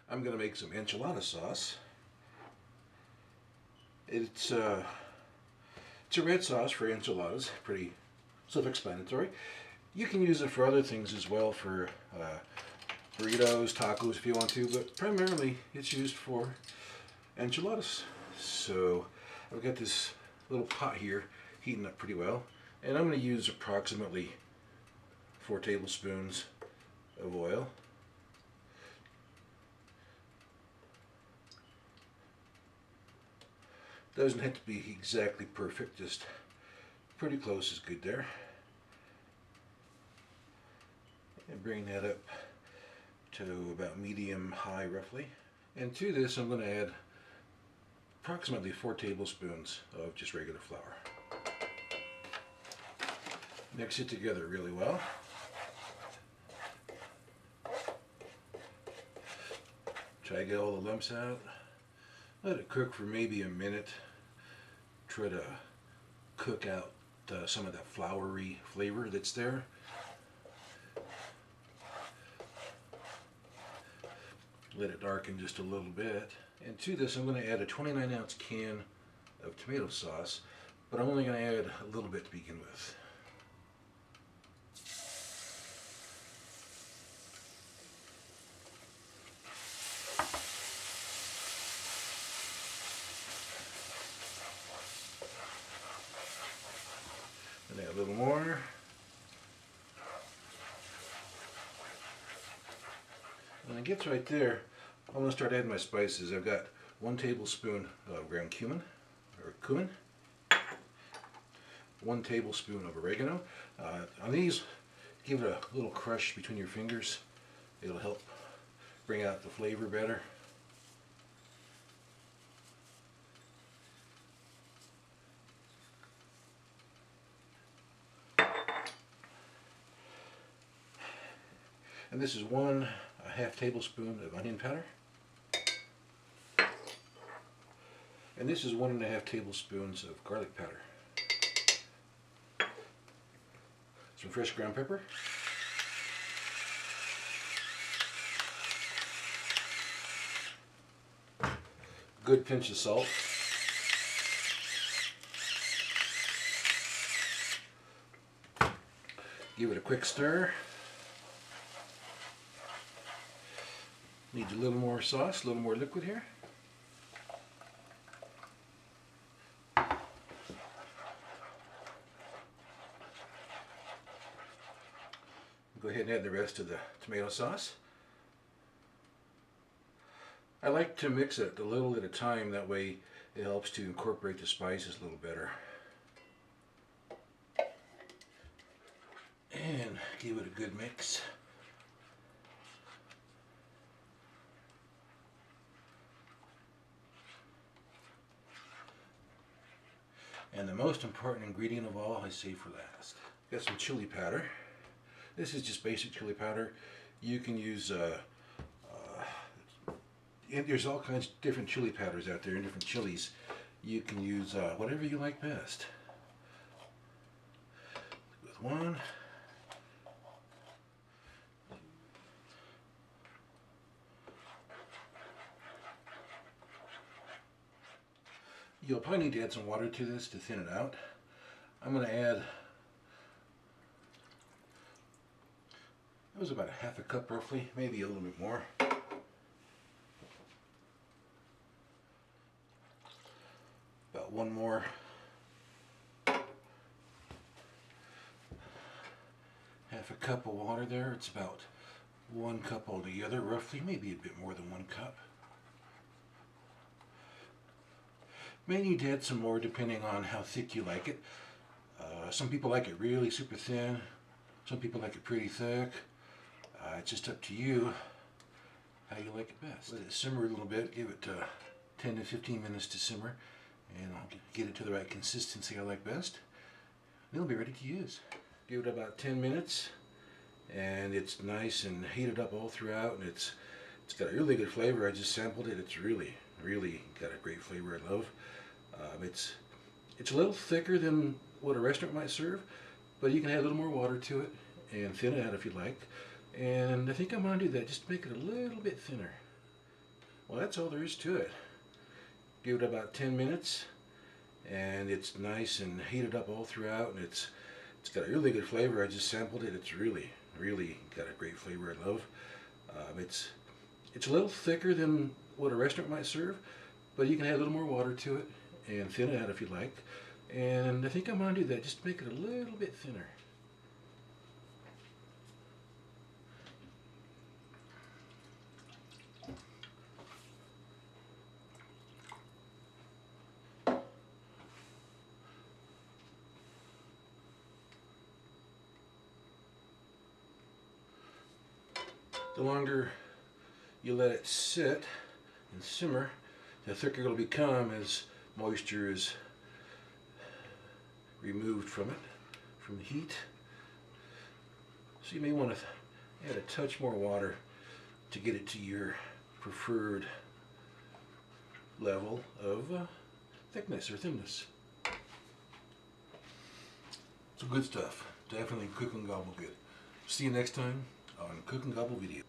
I'm going to make some enchilada sauce. It's a red sauce for enchiladas, pretty self-explanatory. You can use it for other things as well, for burritos, tacos if you want to, but primarily it's used for enchiladas. So I've got this little pot here heating up pretty well, and I'm going to use approximately 4 tablespoons of oil. Doesn't have to be exactly perfect, just pretty close is good there. And bring that up to about medium-high roughly. And to this I'm going to add approximately 4 tablespoons of just regular flour. Mix it together really well. Try to get all the lumps out. Let it cook for maybe a minute. Try to cook out some of that floury flavor that's there. Let it darken just a little bit. And to this I'm going to add a 29-ounce can of tomato sauce, but I'm only going to add a little bit to begin with. And add a little more. When it gets right there, I'm going to start adding my spices. I've got 1 tablespoon of ground cumin, 1 tablespoon of oregano. On these, give it a little crush between your fingers. It'll help bring out the flavor better. And this is 1/2 tablespoon of onion powder. And this is 1½ tablespoons of garlic powder. Some fresh ground pepper. Good pinch of salt. Give it a quick stir. Needs a little more sauce, a little more liquid here. Go ahead and add the rest of the tomato sauce. I like to mix it a little at a time, that way it helps to incorporate the spices a little better. And give it a good mix. And the most important ingredient of all, I save for last. Got some chili powder. This is just basic chili powder. You can use, there's all kinds of different chili powders out there and different chilies. You can use whatever you like best. With 1. You'll probably need to add some water to this to thin it out. I'm going to add, it was about 1/2 cup roughly, maybe a little bit more. About 1 more. 1/2 cup of water there. It's about 1 cup altogether, roughly, maybe a bit more than 1 cup. May need to add some more depending on how thick you like it. Some people like it really super thin. Some people like it pretty thick. It's just up to you how you like it best. Let it simmer a little bit. Give it 10 to 15 minutes to simmer, and I'll get it to the right consistency I like best. And it'll be ready to use. Give it about 10 minutes, and it's nice and heated up all throughout, and it's got a really good flavor. I just sampled it. It's really got a great flavor I love. It's a little thicker than what a restaurant might serve, but you can add a little more water to it and thin it out if you like. And I think I'm going to do that, just make it a little bit thinner. Well, that's all there is to it. Give it about 10 minutes and it's nice and heated up all throughout, and it's got a really good flavor. I just sampled it. It's really got a great flavor. I love. It's a little thicker than what a restaurant might serve, but you can add a little more water to it and thin it out if you like. And I think I'm going to do that, just to make it a little bit thinner. The longer you let it sit and simmer, the thicker it'll become as moisture is removed from it, from the heat. So you may want to add a touch more water to get it to your preferred level of thickness or thinness. So good stuff. Definitely Cook and Gobble good. See you next time on Cook and Gobble video.